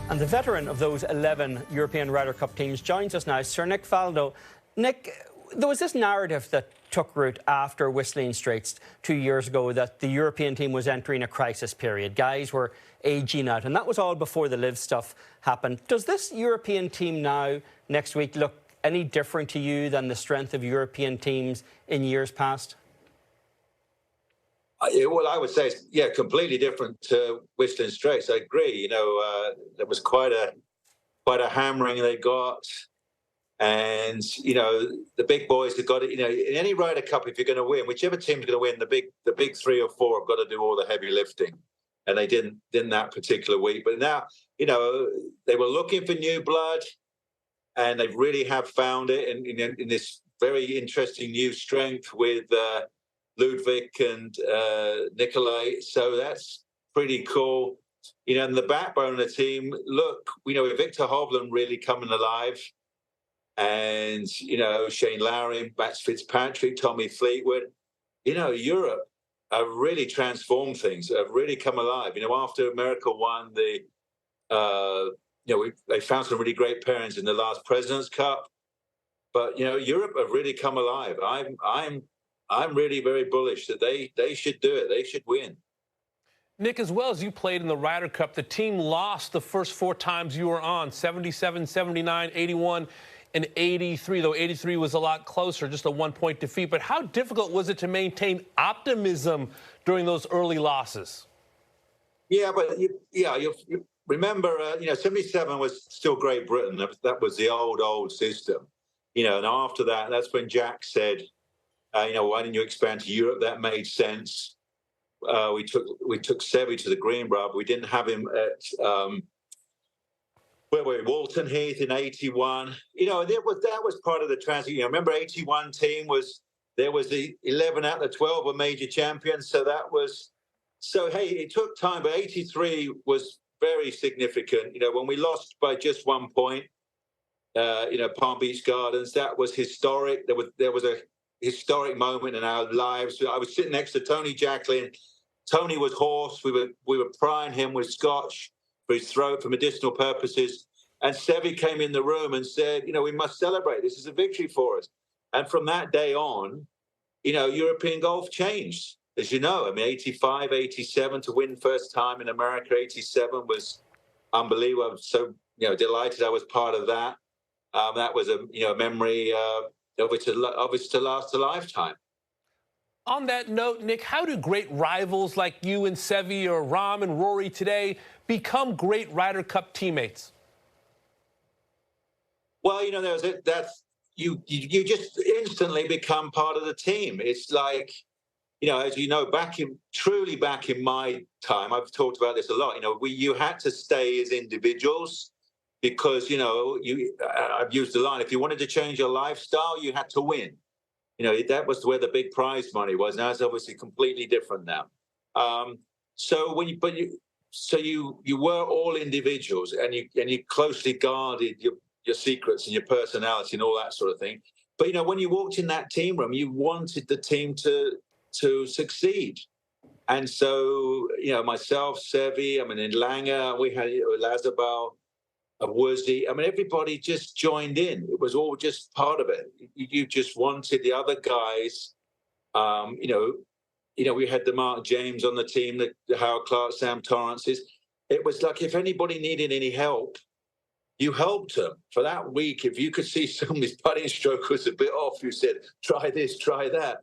And the veteran of those 11 European Ryder Cup teams joins us now, Sir Nick Faldo. Nick, there was this narrative that took root after Whistling Straits 2 years ago that the European team was entering a crisis period. Guys were aging out, and that was all before the live stuff happened. Does this European team now, next week, look any different to you than the strength of European teams in years past? Well, I would say, yeah, completely different to Whistling Straits. I agree. There was quite a hammering they got, and the big boys have got it. In any Ryder Cup, if you're going to win, whichever team's going to win, the big three or four have got to do all the heavy lifting, and they didn't that particular week. But now, they were looking for new blood, and they really have found it in this very interesting new strength with Ludwig and Nikolai. So that's pretty cool. And the backbone of the team, look, with Victor Hovland really coming alive, and, Shane Lowry, Max Fitzpatrick, Tommy Fleetwood, Europe have really transformed things, have really come alive. After America won they found some really great pairings in the last President's Cup. But, Europe have really come alive. I'm really very bullish that they should do it. They should win. Nick, as well as you played in the Ryder Cup, the team lost the first 4 times you were on, 77, 79, 81, and 83, though 83 was a lot closer, just a 1-point defeat. But how difficult was it to maintain optimism during those early losses? Yeah, but you remember, 77 was still Great Britain. That was the old system. And after that, that's when Jack said, why didn't you expand to Europe? That made sense. We took Seve to the Greenbrier, but we didn't have him at Walton Heath in 81. That was part of the transition. Remember, 81 team there was the 11 out of the 12 were major champions. So hey, it took time, but 83 was very significant. When we lost by just 1 point, Palm Beach Gardens, that was historic. There was a historic moment in our lives. I was sitting next to Tony Jacklin. Tony was hoarse. We were prying him with scotch for his throat for medicinal purposes. And Seve came in the room and said, we must celebrate. This is a victory for us. And from that day on, European golf changed. As you know, 85, 87 to win first time in America. 87 was unbelievable. I'm so delighted I was part of that. That was a memory of it to last a lifetime. On that note, Nick, how do great rivals like you and Seve or Rahm and Rory today become great Ryder Cup teammates? Well, you just instantly become part of the team. It's like, as you know, back in my time, I've talked about this a lot. You had to stay as individuals. Because, I've used the line, if you wanted to change your lifestyle, you had to win. That was where the big prize money was. Now it's obviously completely different now. So you were all individuals, and you closely guarded your secrets and your personality and all that sort of thing. But, when you walked in that team room, you wanted the team to succeed. And so, myself, Seve, in Langer, we had Lazabal, of Worsey. Everybody just joined in. It was all just part of it. You just wanted the other guys. We had the Mark James on the team, the Howard Clark, Sam Torrance's. It was like if anybody needed any help, you helped them. For that week, if you could see somebody's putting stroke was a bit off, you said, try this, try that.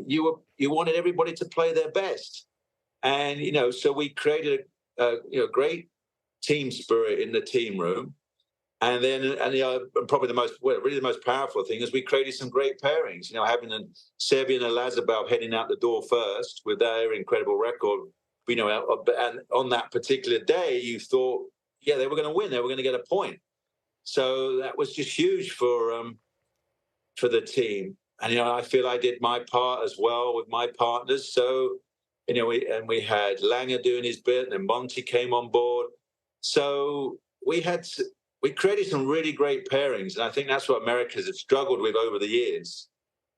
You wanted everybody to play their best. And, so we created a great team spirit in the team room, and probably the most powerful thing is we created some great pairings. Having a Seve and a Lazabal heading out the door first with their incredible record. And on that particular day, you thought, yeah, they were going to win. They were going to get a point. So that was just huge for the team. And I feel I did my part as well with my partners. So we had Langer doing his bit, and then Monty came on board. So we created some really great pairings, and I think that's what Americans have struggled with over the years,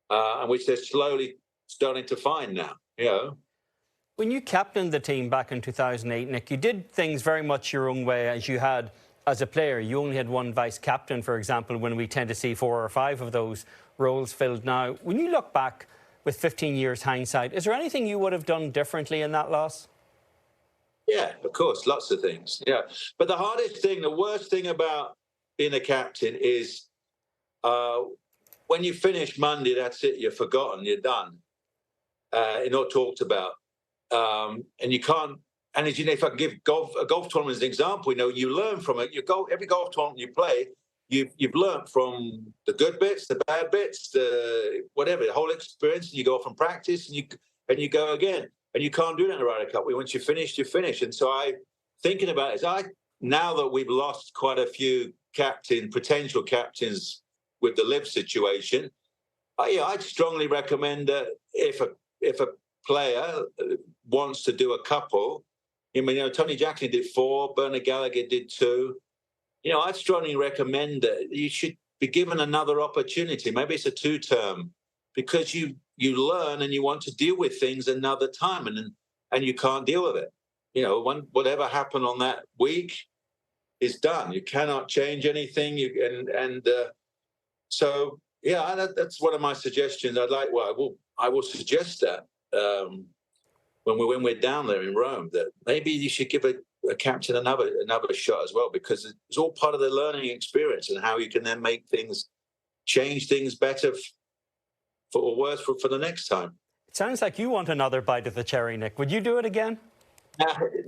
and which they're slowly starting to find now. When you captained the team back in 2008, Nick, you did things very much your own way as you had as a player. You only had one vice captain, for example, when we tend to see 4 or 5 of those roles filled now. When you look back with 15 years hindsight, is there anything you would have done differently in that loss? Yeah, of course, lots of things. Yeah. But the hardest thing, the worst thing about being a captain is when you finish Monday, that's it, you're forgotten, you're done. You're not talked about. And you can't, and as you know, if I can give a golf tournament as an example, you learn from it. Every golf tournament you play, you've learned from the good bits, the bad bits, the whatever, the whole experience, and you go off and practice and you go again. And you can't do that in the Ryder Cup. Once you're finished, you're finished. And so thinking about it, now that we've lost quite a few potential captains with the live situation, I'd strongly recommend that if a player wants to do a couple, Tony Jackson did 4, Bernard Gallagher did 2. I'd strongly recommend that you should be given another opportunity. Maybe it's a 2-term, because you learn and you want to deal with things another time, and you can't deal with it. Whatever happened on that week is done. You cannot change anything. So yeah, that's one of my suggestions. I will suggest that when we're down there in Rome, that maybe you should give a captain another shot as well, because it's all part of the learning experience and how you can then change things better or worse for the next time. It sounds like you want another bite of the cherry, Nick. Would you do it again?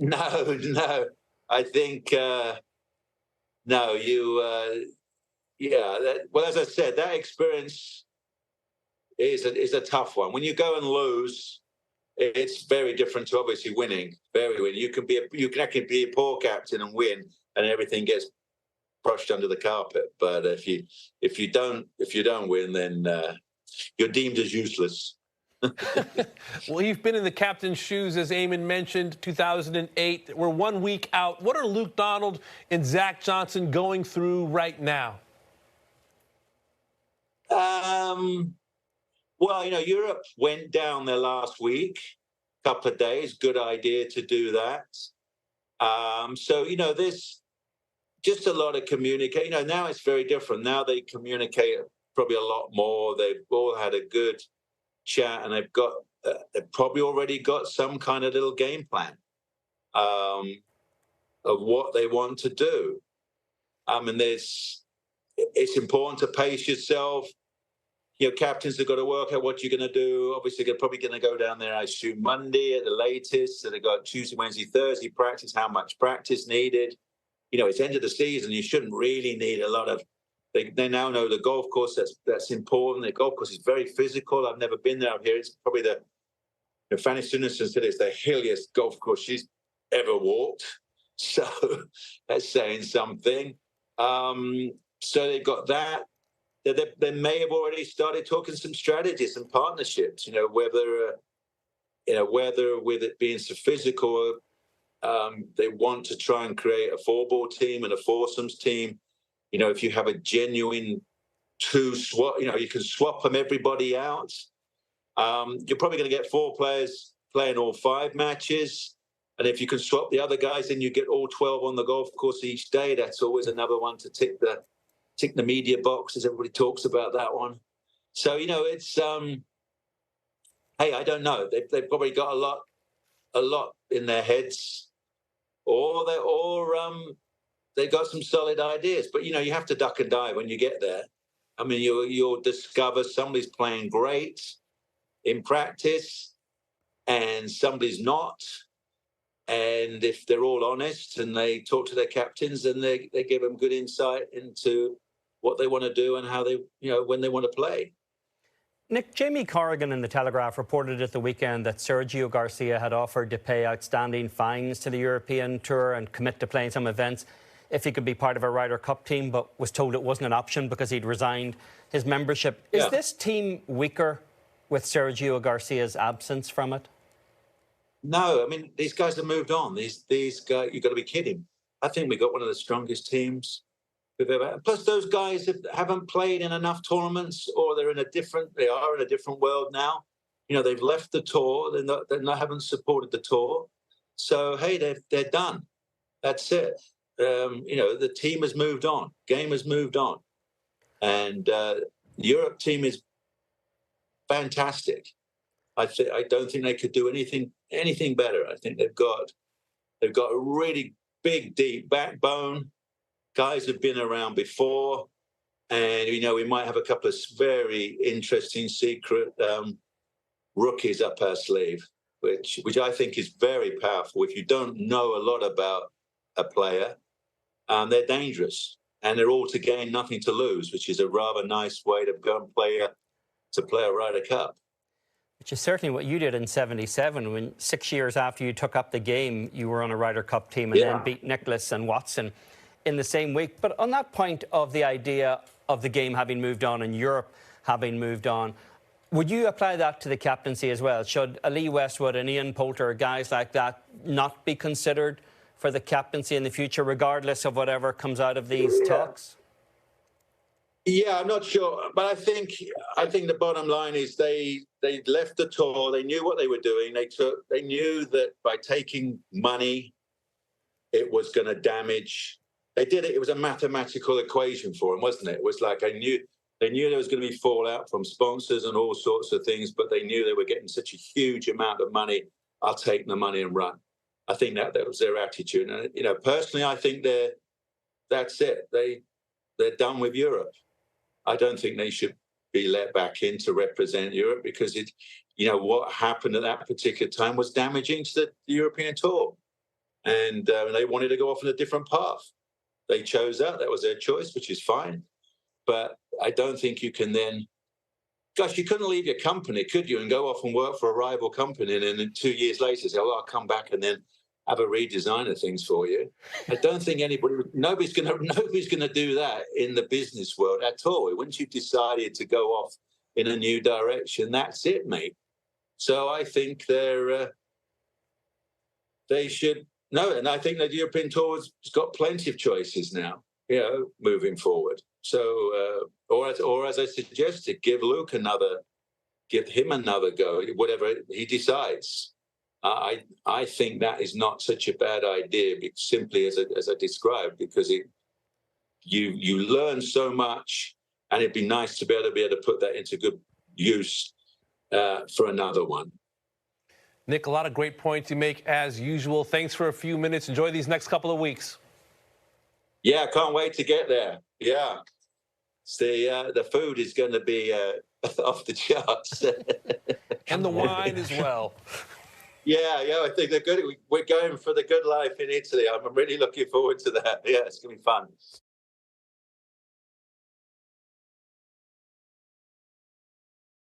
No. I think no. Well, as I said, that experience is a tough one. When you go and lose, it's very different to obviously winning. You can actually be a poor captain and win, and everything gets brushed under the carpet. But if you don't win, then you're deemed as useless. Well, you've been in the captain's shoes, as Eamon mentioned, 2008. We're 1 week out. What are Luke Donald and Zach Johnson going through right now? Well, Europe went down there last week, couple of days. Good idea to do that. So, there's just a lot of communication. Now it's very different. Now they communicate probably a lot more. They've all had a good chat, and they've probably already got some kind of little game plan of what they want to do. It's important to pace yourself. Captains have got to work out what you're going to do. Obviously, they're probably going to go down there, I assume, Monday at the latest. So they've got Tuesday, Wednesday, Thursday practice. How much practice needed? It's end of the season. You shouldn't really need a lot of. They now know the golf course. That's important. The golf course is very physical. I've never been there. Up here, it's probably Fanny Sunderson said it's the hilliest golf course she's ever walked. So that's saying something. So they've got that. They may have already started talking some strategies and partnerships. Whether with it being so physical, they want to try and create a 4-ball team and a foursomes team. If you have a genuine 2 swap, you can swap them everybody out. You're probably going to get 4 players playing all 5 matches. And if you can swap the other guys, then you get all 12 on the golf course each day. That's always another one to tick the media box, as everybody talks about that one. So, it's, hey, I don't know. They've probably got a lot in their heads, or they've got some solid ideas. But, you have to duck and dive when you get there. I mean, you'll discover somebody's playing great in practice and somebody's not. And if they're all honest and they talk to their captains, then they give them good insight into what they want to do and how they, when they want to play. Nick, Jamie Corrigan in the Telegraph reported at the weekend that Sergio Garcia had offered to pay outstanding fines to the European Tour and commit to playing some events if he could be part of a Ryder Cup team, but was told it wasn't an option because he'd resigned his membership. Is this team weaker with Sergio Garcia's absence from it? No, I mean, these guys have moved on. These guys, you've got to be kidding. I think we got one of the strongest teams we've ever had. Plus, those guys haven't played in enough tournaments, or they are in a different world now. they've left the tour. They haven't supported the tour. So, hey, they're done. That's it. The team has moved on. Game has moved on. And the Europe team is fantastic. I don't think they could do anything better. I think they've got a really big, deep backbone. Guys have been around before. And, we might have a couple of very interesting secret rookies up our sleeve, which I think is very powerful. If you don't know a lot about a player, they're dangerous. And they're all to gain, nothing to lose, which is a rather nice way to go and play a Ryder Cup. Which is certainly what you did in '77, when 6 years after you took up the game, you were on a Ryder Cup team and then beat Nicklaus and Watson in the same week. But on that point of the idea of the game having moved on and Europe having moved on, would you apply that to the captaincy as well? Should a Lee Westwood and Ian Poulter, guys like that, not be considered for the captaincy in the future, regardless of whatever comes out of these talks? Yeah, I'm not sure, but I think the bottom line is they left the tour. They knew what they were doing. They knew that by taking money, it was going to damage. They did it. It was a mathematical equation for them, wasn't it? It was like they knew there was going to be fallout from sponsors and all sorts of things, but they knew they were getting such a huge amount of money. I'll take the money and run. I think that was their attitude. And personally, I think that's it. They're done with Europe. I don't think they should be let back in to represent Europe, because what happened at that particular time was damaging to the European tour, and they wanted to go off on a different path. They chose that. That was their choice, which is fine. But I don't think you can then. Gosh, you couldn't leave your company, could you, and go off and work for a rival company, and then 2 years later say, "Oh, I'll come back and then have a redesign of things for you." I don't think nobody's going to do that in the business world at all. Once you've decided to go off in a new direction, that's it, mate. So I think they should know it. And I think the European Tour has got plenty of choices now, moving forward. So, or as I suggested, give him another go, whatever he decides. I think that is not such a bad idea, simply as I described, because you learn so much, and it'd be nice to be able to put that into good use for another one. Nick, a lot of great points you make as usual. Thanks for a few minutes. Enjoy these next couple of weeks. Yeah, can't wait to get there. Yeah, the food is going to be off the charts, and the wine as well. Yeah, I think they're good. We're going for the good life in Italy. I'm really looking forward to that. Yeah, it's going to be fun.